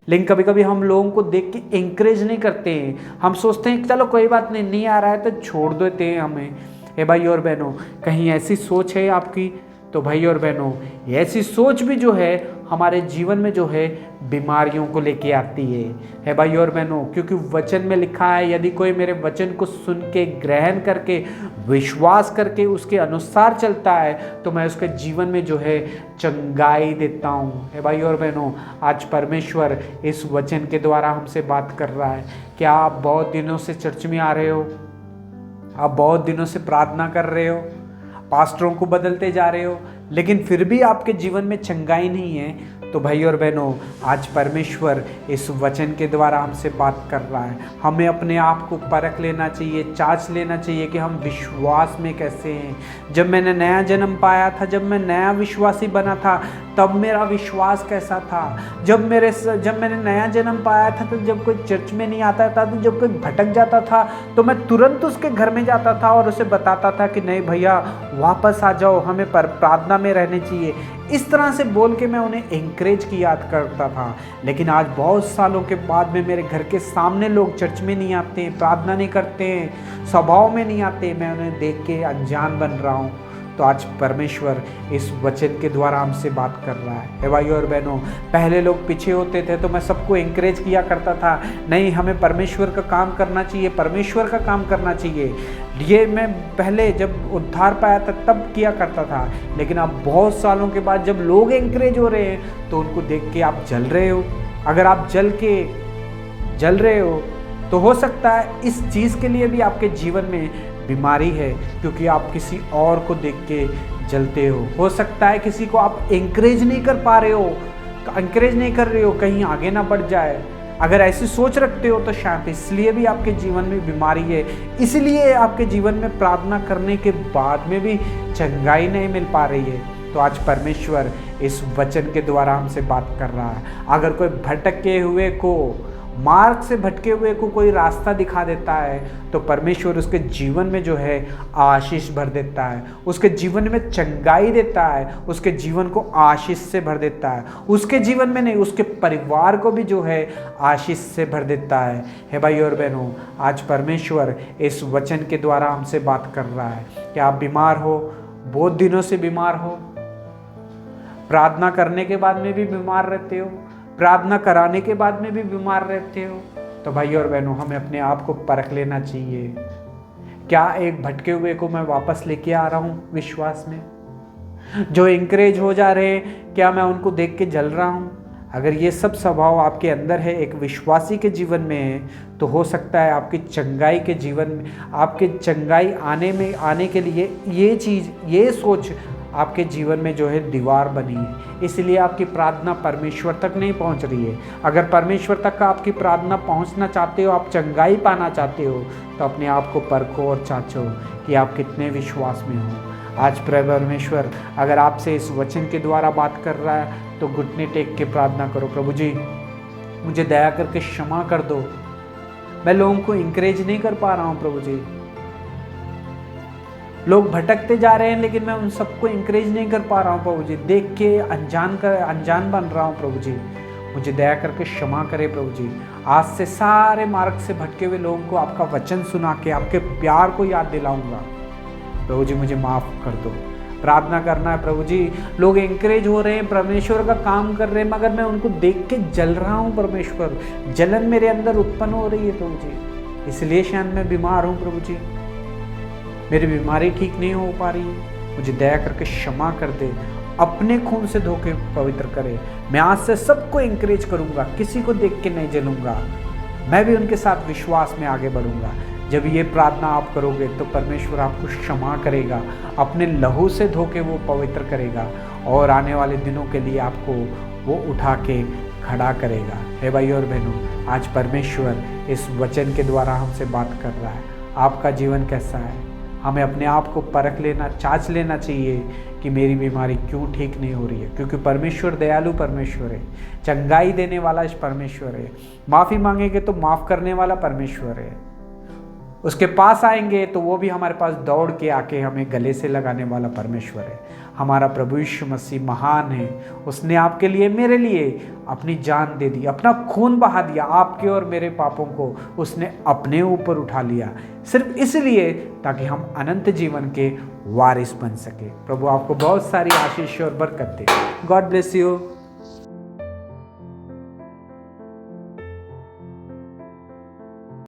लेकिन कभी कभी हम लोगों को देख के इंकरेज नहीं करते हैं। हम सोचते हैं चलो कोई बात नहीं, नहीं आ रहा है तो छोड़ देते हैं हमें। हे भाई और बहनों, कहीं ऐसी सोच है आपकी? तो भाई और बहनों, ऐसी सोच भी जो है हमारे जीवन में जो है बीमारियों को लेके आती है भाई और बहनों। क्योंकि वचन में लिखा है, यदि कोई मेरे वचन को सुन के ग्रहण करके विश्वास करके उसके अनुसार चलता है तो मैं उसके जीवन में जो है चंगाई देता हूँ। हे भाई और बहनों, आज परमेश्वर इस वचन के द्वारा हमसे बात कर रहा है। क्या आप बहुत दिनों से चर्च में आ रहे हो? आप बहुत दिनों से प्रार्थना कर रहे हो, पास्टरों को बदलते जा रहे हो, लेकिन फिर भी आपके जीवन में चंगाई नहीं है? तो भाई और बहनों, आज परमेश्वर इस वचन के द्वारा हमसे बात कर रहा है। हमें अपने आप को परख लेना चाहिए, जांच लेना चाहिए कि हम विश्वास में कैसे हैं। जब मैंने नया जन्म पाया था, जब मैं नया विश्वासी बना था, तब मेरा विश्वास कैसा था? जब मैंने नया जन्म पाया था तो जब कोई चर्च में नहीं आता था, तो जब कोई भटक जाता था तो मैं तुरंत उसके घर में जाता था और उसे बताता था कि नहीं भैया वापस आ जाओ, हमें प्रार्थना में रहने चाहिए। इस तरह से बोल के मैं उन्हें एंकरेज किया करता था। लेकिन आज बहुत सालों के बाद में मेरे घर के सामने लोग चर्च में नहीं आते, प्रार्थना नहीं करते हैं, सभाओं में नहीं आते, मैं उन्हें देख के अनजान बन रहा हूँ। तो आज परमेश्वर इस वचन के द्वारा हमसे बात कर रहा है। भाई और बहनों, पहले लोग पीछे होते थे तो मैं सबको एंकरेज किया करता था, नहीं हमें परमेश्वर का काम करना चाहिए, परमेश्वर का काम करना चाहिए। ये मैं पहले जब उद्धार पाया था तब किया करता था। लेकिन अब बहुत सालों के बाद जब लोग एंकरेज हो रहे हैं तो उनको देख के आप जल रहे हो। अगर आप जल रहे हो तो हो सकता है इस चीज़ के लिए भी आपके जीवन में बीमारी है, क्योंकि आप किसी और को देख के जलते हो सकता है किसी को आप एंकरेज नहीं कर पा रहे हो, एंकरेज नहीं कर रहे हो कहीं आगे ना बढ़ जाए। अगर ऐसी सोच रखते हो तो शायद इसलिए भी आपके जीवन में बीमारी है, इसलिए आपके जीवन में प्रार्थना करने के बाद में भी चंगाई नहीं मिल पा रही है। तो आज परमेश्वर इस वचन के द्वारा हमसे बात कर रहा है। अगर कोई भटके हुए को, मार्ग से भटके हुए को कोई रास्ता दिखा देता है तो परमेश्वर उसके जीवन में जो है आशीष भर देता है, उसके जीवन में चंगाई देता है, उसके जीवन को आशीष से भर देता है। उसके जीवन में नहीं, उसके परिवार को भी जो है आशीष से भर देता है। हे भाई और बहनों, आज परमेश्वर इस वचन के द्वारा हमसे बात कर रहा है कि आप बीमार हो, बहुत दिनों से बीमार हो, प्रार्थना करने के बाद में भी बीमार रहते हो, प्रार्थना कराने के बाद में भी बीमार रहते हो, तो भाई और बहनों हमें अपने आप को परख लेना चाहिए। क्या एक भटके हुए को मैं वापस लेके आ रहा हूँ विश्वास में? जो इंकरेज हो जा रहे हैं, क्या मैं उनको देख के जल रहा हूँ? अगर ये सब स्वभाव आपके अंदर है, एक विश्वासी के जीवन में है, तो हो सकता है आपकी चंगाई के जीवन में, आपके चंगाई आने के लिए ये चीज़, ये सोच आपके जीवन में जो है दीवार बनी है। इसलिए आपकी प्रार्थना परमेश्वर तक नहीं पहुंच रही है। अगर परमेश्वर तक आपकी प्रार्थना पहुंचना चाहते हो, आप चंगाई पाना चाहते हो, तो अपने आप को परखो और जांचो कि आप कितने विश्वास में हो। आज परमेश्वर अगर आपसे इस वचन के द्वारा बात कर रहा है तो घुटने टेक के प्रार्थना करो, प्रभु जी मुझे दया करके क्षमा कर दो, मैं लोगों को इंकरेज नहीं कर पा रहा हूँ प्रभु जी। लोग भटकते जा रहे हैं लेकिन मैं उन सबको इंकरेज नहीं कर पा रहा हूँ प्रभु जी, देख के अनजान बन रहा हूँ प्रभु जी, मुझे दया करके क्षमा करें प्रभु जी। आज से सारे मार्ग से भटके हुए लोगों को आपका वचन सुना के आपके प्यार को याद दिलाऊंगा प्रभु जी, मुझे माफ़ कर दो। प्रार्थना करना है प्रभु जी, लोग इंकरेज हो रहे हैं, परमेश्वर का काम कर रहे हैं, मगर मैं उनको देख के जल रहा हूँ परमेश्वर, जलन मेरे अंदर उत्पन्न हो रही है प्रभु जी, इसलिए शायद मैं बीमार हूँ प्रभु जी, मेरी बीमारी ठीक नहीं हो पा रही है, मुझे दया करके क्षमा कर दे, अपने खून से धो के पवित्र करे। मैं आज से सबको इंकरेज करूंगा, किसी को देख के नहीं जलूंगा, मैं भी उनके साथ विश्वास में आगे बढ़ूंगा। जब ये प्रार्थना आप करोगे तो परमेश्वर आपको क्षमा करेगा, अपने लहू से धो के वो पवित्र करेगा और आने वाले दिनों के लिए आपको वो उठा के खड़ा करेगा। हे भाई और बहनों, आज परमेश्वर इस वचन के द्वारा हमसे बात कर रहा है। आपका जीवन कैसा है? हमें अपने आप को परख लेना, जांच लेना चाहिए कि मेरी बीमारी क्यों ठीक नहीं हो रही है, क्योंकि परमेश्वर दयालु परमेश्वर है, चंगाई देने वाला परमेश्वर है, माफ़ी मांगेंगे तो माफ़ करने वाला परमेश्वर है। उसके पास आएंगे तो वो भी हमारे पास दौड़ के आके हमें गले से लगाने वाला परमेश्वर है। हमारा प्रभु यीशु मसीह महान है। उसने आपके लिए, मेरे लिए अपनी जान दे दी, अपना खून बहा दिया। आपके और मेरे पापों को उसने अपने ऊपर उठा लिया, सिर्फ इसलिए ताकि हम अनंत जीवन के वारिस बन सके। प्रभु आपको बहुत सारी आशीष और बरकत दे। God bless you.